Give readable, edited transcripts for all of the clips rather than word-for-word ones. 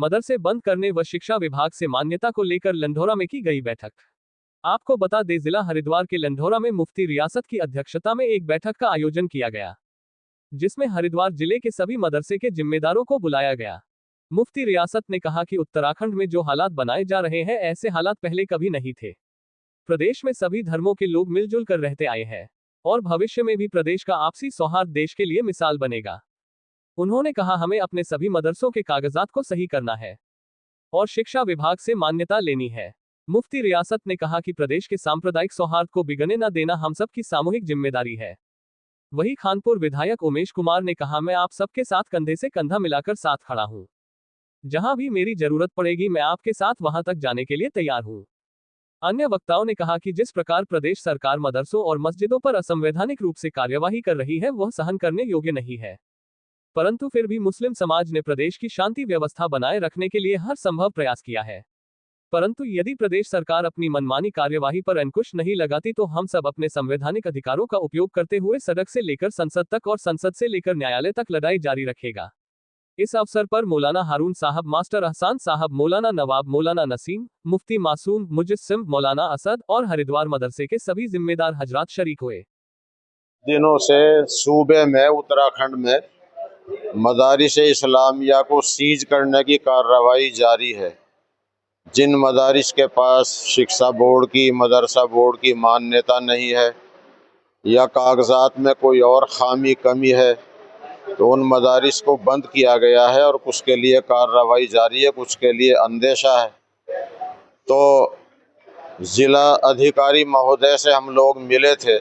मदरसे बंद करने व शिक्षा विभाग से मान्यता को लेकर लंढौरा में की गई बैठक। आपको बता दें, जिला हरिद्वार के लंढौरा में मुफ्ती रियासत की अध्यक्षता में एक बैठक का आयोजन किया गया, जिसमें हरिद्वार जिले के सभी मदरसे के जिम्मेदारों को बुलाया गया। मुफ्ती रियासत ने कहा कि उत्तराखंड में जो हालात बनाए जा रहे हैं, ऐसे हालात पहले कभी नहीं थे। प्रदेश में सभी धर्मों के लोग मिलजुल कर रहते आए हैं और भविष्य में भी प्रदेश का आपसी सौहार्द देश के लिए मिसाल बनेगा। उन्होंने कहा, हमें अपने सभी मदरसों के कागजात को सही करना है और शिक्षा विभाग से मान्यता लेनी है। मुफ्ती रियासत ने कहा कि प्रदेश के सांप्रदायिक सौहार्द को बिगड़ने न देना हम सब की सामूहिक जिम्मेदारी है। वहीं खानपुर विधायक उमेश कुमार ने कहा, मैं आप सबके साथ कंधे से कंधा मिलाकर साथ खड़ा हूं। जहां भी मेरी जरूरत पड़ेगी मैं आपके साथ वहां तक जाने के लिए तैयार हूं। अन्य वक्ताओं ने कहा कि जिस प्रकार प्रदेश सरकार मदरसों और मस्जिदों पर असंवैधानिक रूप से कार्यवाही कर रही है, वह सहन करने योग्य नहीं है, परंतु फिर भी मुस्लिम समाज ने प्रदेश की शांति व्यवस्था बनाए रखने के लिए हर संभव प्रयास किया है। परंतु यदि प्रदेश सरकार अपनी मनमानी कार्यवाही पर अंकुश नहीं लगाती तो हम सब अपने संवैधानिक अधिकारों का उपयोग करते हुए सड़क से लेकर संसद तक और संसद से लेकर न्यायालय तक लड़ाई जारी रखेगा। इस अवसर पर मौलाना हारून साहब, मास्टर अहसान साहब, मौलाना नवाब, मौलाना नसीम, मुफ्ती मासूम, मुजस्सिम, मौलाना असद और हरिद्वार मदरसे के सभी जिम्मेदार हजरात शरीक हुए। दिनों से सूबे में, उत्तराखंड में मदारिस इस्लामिया को सीज करने की कार्रवाई जारी है। जिन मदारिस के पास शिक्षा बोर्ड की, मदरसा बोर्ड की मान्यता नहीं है या कागजात में कोई और खामी कमी है, तो उन मदारिस को बंद किया गया है और कुछ के लिए कार्रवाई जारी है, कुछ के लिए अंदेशा है। तो ज़िला अधिकारी महोदय से हम लोग मिले थे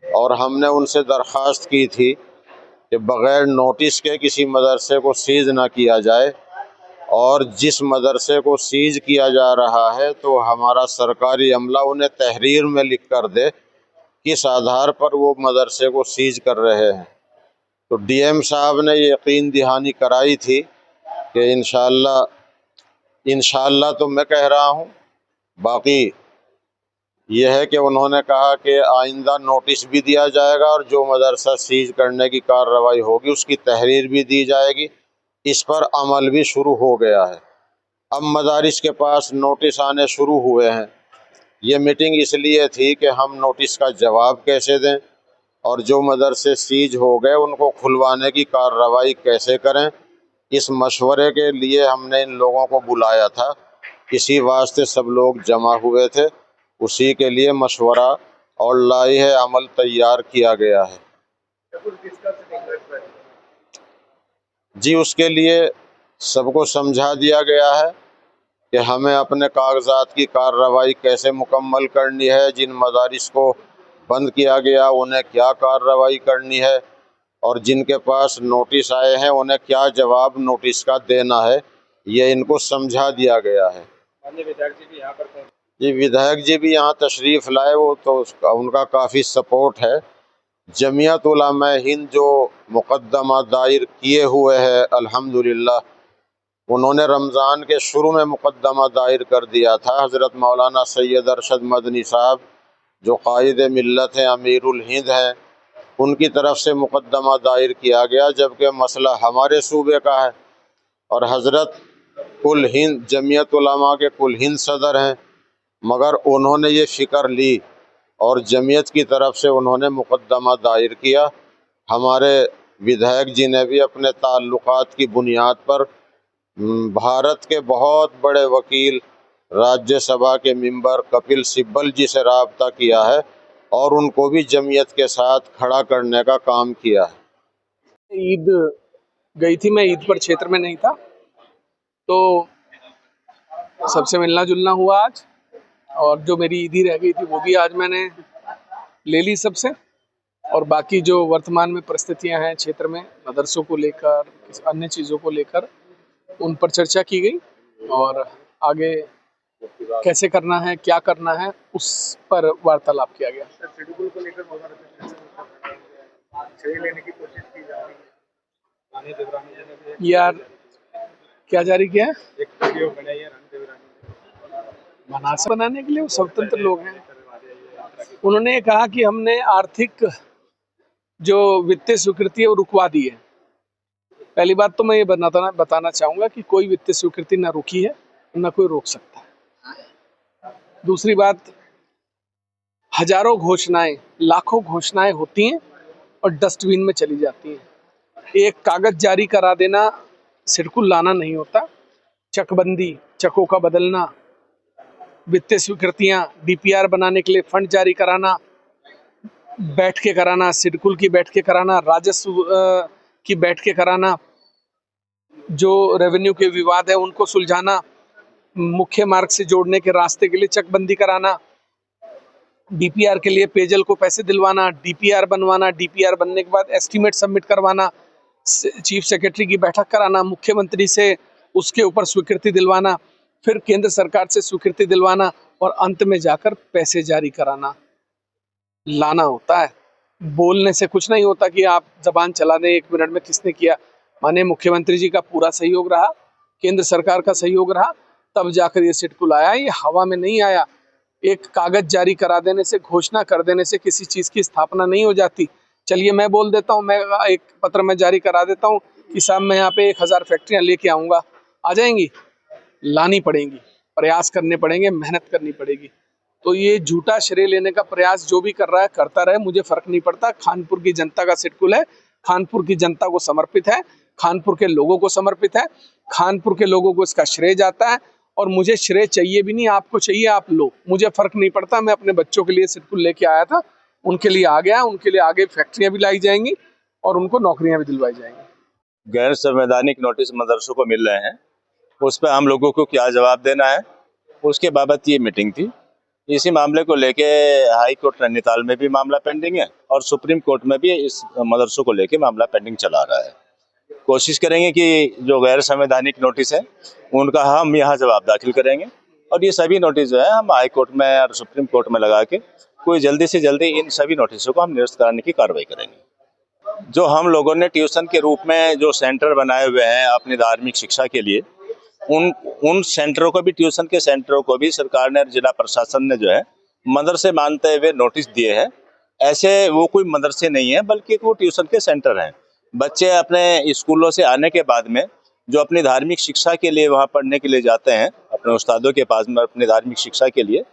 और हमने उनसे दरख्वास्त की थी कि बग़ैर नोटिस के किसी मदरसे को सीज ना किया जाए, और जिस मदरसे को सीज किया जा रहा है तो हमारा सरकारी अमला उन्हें तहरीर में लिख कर दे किस आधार पर वो मदरसे को सीज कर रहे हैं। तो डीएम साहब ने ये यकीन दहानी कराई थी कि इंशाअल्लाह तो मैं कह रहा हूँ, बाकी यह है कि उन्होंने कहा कि आइंदा नोटिस भी दिया जाएगा और जो मदरसा सीज करने की कार्रवाई होगी उसकी तहरीर भी दी जाएगी। इस पर अमल भी शुरू हो गया है। अब मदारिस के पास नोटिस आने शुरू हुए हैं। ये मीटिंग इसलिए थी कि हम नोटिस का जवाब कैसे दें और जो मदरसे सीज हो गए उनको खुलवाने की कार्रवाई कैसे करें। इस मशवरे के लिए हमने इन लोगों को बुलाया था, इसी वास्ते सब लोग जमा हुए थे, उसी के लिए मशवरा और लाइहे अमल तैयार किया गया है। जी, उसके लिए सबको समझा दिया गया है कि हमें अपने कागजात की कार्रवाई कैसे मुकम्मल करनी है, जिन मदारिस को बंद किया गया उन्हें क्या कार्रवाई करनी है और जिनके पास नोटिस आए हैं उन्हें क्या जवाब नोटिस का देना है, ये इनको समझा दिया गया है। जी, विधायक जी भी यहाँ तशरीफ़ लाए, वो तो उनका काफ़ी सपोर्ट है। जमीयत उलमा हिंद जो मुकद्दमा दायर किए हुए हैं, अल्हम्दुलिल्लाह, उन्होंने रमज़ान के शुरू में मुकद्दमा दायर कर दिया था। हज़रत मौलाना सैयद अरशद मदनी साहब जो कायद मिल्लत हैं, अमीरुल हिंद हैं, उनकी तरफ से मुकद्दमा दायर किया गया, जबकि मसला हमारे सूबे का है और हज़रत कुल हिंद जमीयत उलमा के कुल हिंद सदर हैं, मगर उन्होंने ये फ़िक्र ली और जमीयत की तरफ से उन्होंने मुकद्दमा दायर किया। हमारे विधायक जी ने भी अपने ताल्लुकात की बुनियाद पर भारत के बहुत बड़े वकील, राज्यसभा के मेंबर कपिल सिब्बल जी से राब्ता किया है और उनको भी जमीयत के साथ खड़ा करने का काम किया है। ईद गई थी, मैं ईद पर क्षेत्र में नहीं था, तो सबसे मिलना जुलना हुआ आज, और जो मेरी ईदी रह गई थी वो भी आज मैंने ले ली सबसे। और बाकी जो वर्तमान में परिस्थितियां हैं क्षेत्र में, मदरसों को लेकर, अन्य चीज़ों को लेकर, उन पर चर्चा की गई और आगे कैसे करना है, क्या करना है, उस पर वार्तालाप किया गया। शेड्यूल को लेकर लेने की कोशिश की जा रही है। यार क्या जारी किया है? एक वीडियो बनाई है मनासा बनाने के लिए, वो स्वतंत्र लोग हैं। उन्होंने ये कहा कि हमने आर्थिक जो वित्तीय स्वीकृति है वो रुकवा दी है, पहली बात तो मैं ये बताना चाहूँगा कि कोई वित्तीय स्वीकृति ना रुकी है, ना कोई रोक सकता है। दूसरी बात, हजारों घोषणाएं, लाखों घोषणाएं होती हैं और डस्टबिन में चली जाती हैं। एक कागज जारी करा देना, सिडकुल लाना नहीं होता। चकबंदी, चकों का बदलना, वित्तीय स्वीकृतियां, डीपीआर बनाने के लिए फंड जारी कराना, बैठ के कराना, सिडकुल की बैठ के कराना, राजस्व की बैठ के कराना, जो रेवेन्यू के विवाद है उनको सुलझाना, मुख्य मार्ग से जोड़ने के रास्ते के लिए चकबंदी कराना, डीपीआर के लिए पेयजल को पैसे दिलवाना, डीपीआर बनवाना, डीपीआर बनने के बाद एस्टीमेट सबमिट करवाना, चीफ सेक्रेटरी की बैठक कराना, मुख्यमंत्री से उसके ऊपर स्वीकृति दिलवाना, फिर केंद्र सरकार से स्वीकृति दिलवाना और अंत में जाकर पैसे जारी कराना, लाना होता है। बोलने से कुछ नहीं होता कि आप जबान चला दें 1 मिनट में। किसने किया? माननीय मुख्यमंत्री जी का पूरा सहयोग रहा, केंद्र सरकार का सहयोग रहा, तब जाकर ये सिडकुल आया। ये हवा में नहीं आया। एक कागज जारी करा देने से, घोषणा कर देने से किसी चीज की स्थापना नहीं हो जाती। चलिए मैं बोल देता हूँ, मैं एक पत्र में जारी करा देता हूँ कि साहब मैं यहाँ पे 1000 फैक्ट्रियां लेके आऊंगा, आ जाएंगी? लानी पड़ेंगी, प्रयास करने पड़ेंगे, मेहनत करनी पड़ेगी। तो ये झूठा श्रेय लेने का प्रयास जो भी कर रहा है करता रहे, मुझे फर्क नहीं पड़ता। कानपुर की जनता का सिडकुल है, कानपुर की जनता को समर्पित है, कानपुर के लोगों को समर्पित है, कानपुर के लोगों को इसका श्रेय जाता है। और मुझे श्रेय चाहिए भी नहीं, आपको चाहिए आप लो, मुझे फर्क नहीं पड़ता। मैं अपने बच्चों के लिए सिडकुल लेके आया था, उनके लिए आ गया, उनके लिए आगे फैक्ट्रियां भी लाई जाएंगी और उनको नौकरियां भी दिलवाई जाएंगी। गैर संवैधानिक नोटिस मदरसों को मिल रहे हैं, उस पर हम लोगों को क्या जवाब देना है, उसके बाबत ये मीटिंग थी। इसी मामले को लेके हाई कोर्ट नैनीताल में भी मामला पेंडिंग है और सुप्रीम कोर्ट में भी इस मदरसों को लेके मामला पेंडिंग चला रहा है। कोशिश करेंगे कि जो गैर संवैधानिक नोटिस है उनका हम यहाँ जवाब दाखिल करेंगे और ये सभी नोटिस जो है हम हाई कोर्ट में और सुप्रीम कोर्ट में लगा के कोई जल्दी से जल्दी इन सभी नोटिसों को हम निरस्त कराने की कार्रवाई करेंगे। जो हम लोगों ने ट्यूशन के रूप में जो सेंटर बनाए हुए हैं अपनी धार्मिक शिक्षा के लिए, उन सेंटरों को भी, ट्यूशन के सेंटरों को भी सरकार ने, जिला प्रशासन ने जो है मदरसे मानते हुए नोटिस दिए हैं। ऐसे वो कोई मदरसे नहीं है बल्कि वो ट्यूशन के सेंटर हैं। बच्चे अपने स्कूलों से आने के बाद में जो अपनी धार्मिक शिक्षा के लिए वहाँ पढ़ने के लिए जाते हैं अपने उस्तादों के पास में अपनी धार्मिक शिक्षा के लिए,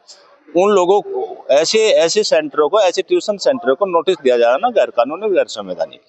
उन लोगों को ऐसे सेंटरों को, ऐसे ट्यूशन सेंटरों को नोटिस दिया जा रहा है ना गैर कानूनी, गैर संवैधानिक।